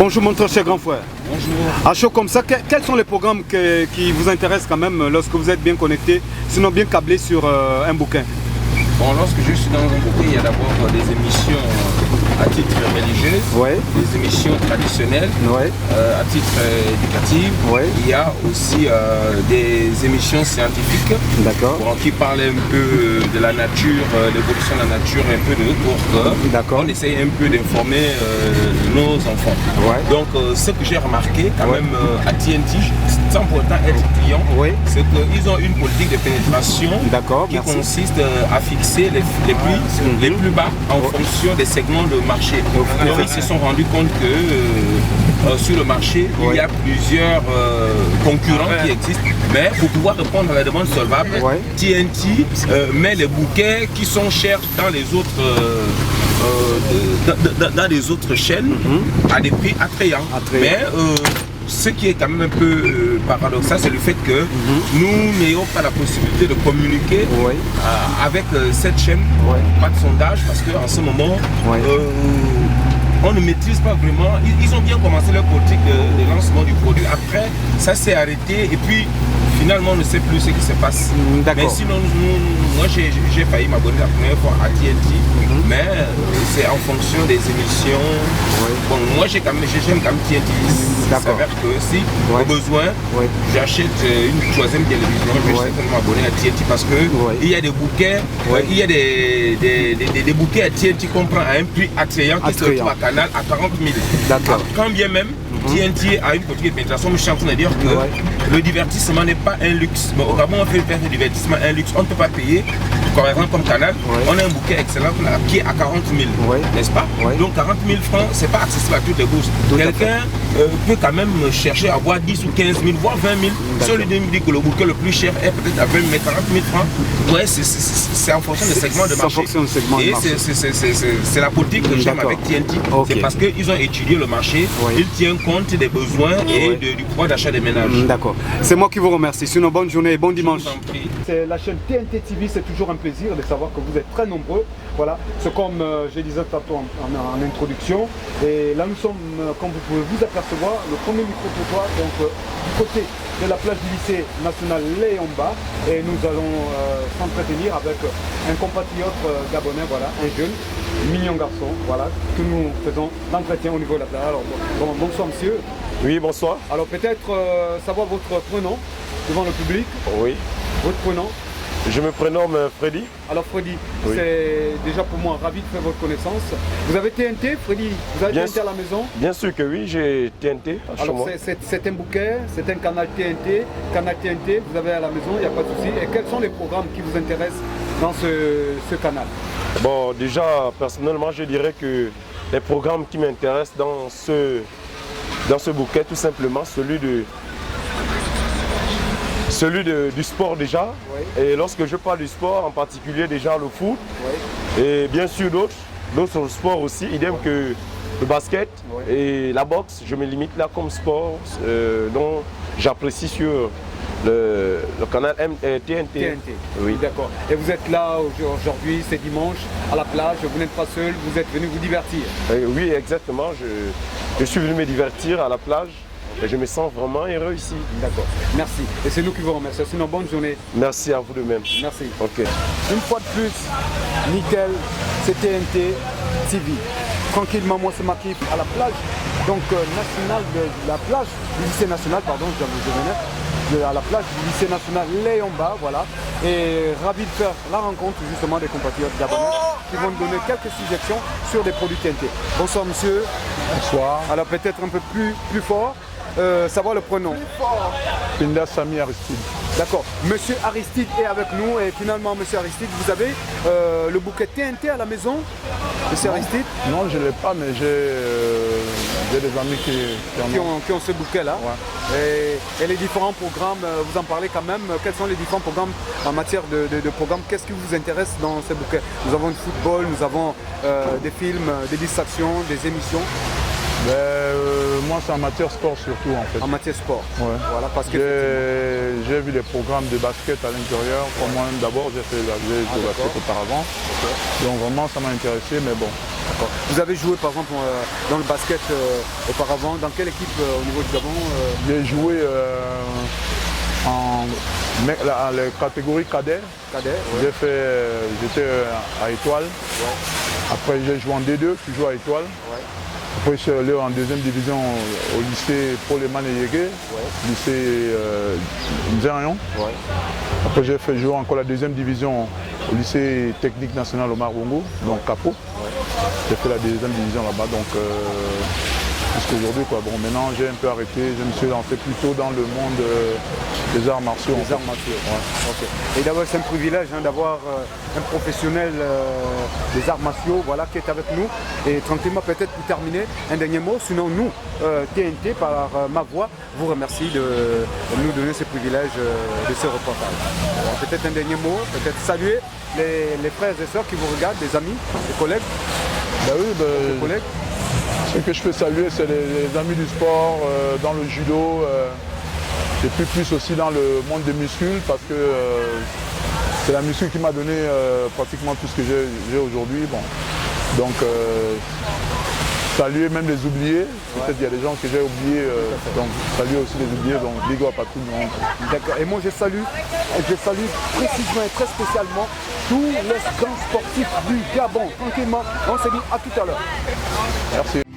Bonjour mon très cher grand frère. Bonjour. À chaud comme ça, quels sont les programmes qui vous intéressent quand même lorsque vous êtes bien connecté, sinon bien câblé sur un bouquin? Bon, lorsque je suis dans un bouquin, il y a d'abord des émissions à titre religieux, des émissions traditionnelles, à titre éducatif. Il y a aussi des émissions scientifiques qui parlent un peu de la nature, l'évolution de la nature, un peu de pour on essaye un peu d'informer nos enfants. Donc ce que j'ai remarqué quand même à TNT, sans pourtant être client, c'est qu'ils ont une politique de pénétration qui consiste à fixer les plus bas en fonction des segments de marché. Donc ils se sont rendus compte que sur le marché, il y a plusieurs concurrents qui existent, mais pour pouvoir répondre à la demande solvable, TNT met les bouquets qui sont chers dans les autres dans les autres chaînes à des prix attrayants. Mais ce qui est quand même un peu paradoxal, c'est le fait que nous n'ayons pas la possibilité de communiquer avec cette chaîne, pas de sondage, parce qu'en ce moment, on ne maîtrise pas vraiment. Ils ont bien commencé leur politique de lancement du produit. Après, ça s'est arrêté et puis finalement on ne sait plus ce qui se passe. Mais sinon, moi j'ai failli m'abonner la première fois à TNT, mais c'est en fonction des émissions. Bon, moi j'aime quand même TNT. Il s'avère que si au besoin, j'achète une troisième télévision, je vais certainement m'abonner à TNT parce que il y a des bouquets, il y a des bouquets à TNT qu'on prend à un prix attrayant qui se retrouve à Canal à 40 000. Quand bien même TNT a une politique de pénétration, mais je suis en train de dire que le divertissement n'est pas un luxe. Mais au Gabon, on fait faire du divertissement un luxe. On ne peut pas payer. Par exemple, comme Canal, on a un bouquet excellent qui est à 40 000, n'est-ce pas? Donc 40 000 francs, c'est pas accessible à toutes les bourses. Quelqu'un peut quand même chercher à avoir 10 ou 15 000, voire 20 000. Si on lui dit que le bouquet le plus cher est peut-être à 20 000, mais 40 000 francs, c'est en fonction des segments de marché. Et c'est la politique que j'aime avec TNT. C'est parce qu'ils ont étudié le marché, ils tiennent compte des besoins et du pouvoir d'achat des ménages. D'accord. C'est moi qui vous remercie. Sinon, bonne journée et bon dimanche. C'est la chaîne TNT TV, c'est toujours un plaisir de savoir que vous êtes très nombreux. Voilà, c'est comme je disais tantôt en introduction. Et là, nous sommes, comme vous pouvez vous apercevoir, le premier micro-trottoir, donc du côté de la plage du lycée national Léomba. Et nous allons s'entretenir avec un compatriote gabonais, voilà, un jeune, mignon garçon, voilà, que nous faisons l'entretien au niveau de la plage. Alors, bonsoir monsieur. Oui, bonsoir. Alors peut-être savoir votre prénom devant le public. Oui. Votre prénom? Je me prénomme Freddy. Alors Freddy, c'est déjà pour moi ravi de faire votre connaissance. Vous avez TNT, Freddy? Vous avez TNT à la maison? Bien sûr que oui, j'ai TNT. Alors c'est un bouquet, c'est un canal TNT. Canal TNT, vous avez à la maison, il n'y a pas de souci. Et quels sont les programmes qui vous intéressent dans ce canal? Bon, déjà, personnellement, je dirais que les programmes qui m'intéressent dans ce bouquet, tout simplement, celui du sport déjà. Et lorsque je parle du sport, en particulier déjà le foot, et bien sûr d'autres sports aussi, idem que le basket et la boxe, je me limite là comme sport dont j'apprécie sur le canal TNT. Oui, d'accord. Et vous êtes là aujourd'hui, c'est dimanche, à la plage, vous n'êtes pas seul, vous êtes venu vous divertir. Oui, exactement. Je suis venu me divertir à la plage. Et je me sens vraiment heureux ici. D'accord, merci. Et c'est nous qui vous remercions. Sinon, bonne journée. Merci à vous de même. Merci. Ok. Une fois de plus, nickel, c'est TNT TV. Tranquillement, moi c'est Makif à la plage, donc nationale de la plage du lycée national, pardon, je venais à la plage du lycée national Léomba, voilà. Et ravi de faire la rencontre justement des compatriotes gabonais qui vont nous donner quelques suggestions sur des produits TNT. Bonsoir monsieur. Bonsoir. Alors peut-être un peu plus fort. Savoir le prénom. Pinda Sami Aristide. D'accord. Monsieur Aristide est avec nous et finalement Monsieur Aristide, vous avez le bouquet TNT à la maison, Monsieur Aristide? Non, je ne l'ai pas, mais j'ai des amis qui ont ce bouquet-là. Et les différents programmes, vous en parlez quand même. Quels sont les différents programmes en matière de programmes? Qu'est-ce qui vous intéresse dans ces bouquets? Nous avons du football, nous avons des films, des distractions, des émissions. Moi, c'est en matière sport surtout en fait. En matière sport. Ouais. Voilà, parce que J'ai vu les programmes de basket à l'intérieur. Pour moi-même d'abord, j'ai fait le basket auparavant. Donc vraiment, ça m'a intéressé, mais bon. Vous avez joué par exemple dans le basket auparavant. Dans quelle équipe au niveau du Gabon J'ai joué en la catégorie cadet. Cadet, ouais. J'étais à Étoile. Ouais. Après, j'ai joué en D2, toujours à Étoile. Ouais. Après, je suis allé en deuxième division au lycée Paul-Eman Yégué, lycée Nzérion. Ouais. Après, j'ai fait jouer encore la deuxième division au lycée technique national Omar Bongo, donc Capo. Ouais. J'ai fait la deuxième division là-bas, donc jusqu'aujourd'hui, quoi. Bon, maintenant, j'ai un peu arrêté, je me suis lancé plutôt dans le monde des arts martiaux. Les arts martiaux. Ouais. Okay. Et d'abord, c'est un privilège d'avoir un professionnel des arts martiaux voilà, qui est avec nous. Et tranquillement, peut-être pour terminer, un dernier mot. Sinon, nous, TNT, par ma voix, vous remercie de nous donner ce privilège de ce reportage. Peut-être un dernier mot, peut-être saluer les frères et sœurs qui vous regardent, des amis, des collègues. Ben oui, des collègues. Ce que je peux saluer, c'est les amis du sport, dans le judo. Et puis plus aussi dans le monde des muscles parce que c'est la muscle qui m'a donné pratiquement tout ce que j'ai aujourd'hui. Bon. Donc saluer même les oubliés, peut-être il y a des gens que j'ai oubliés, donc saluer aussi les oubliés, donc big up à tout le monde. D'accord, et moi je salue précisément et très spécialement tous les grands sportifs du Gabon. Tranquillement, on se dit à tout à l'heure. Merci.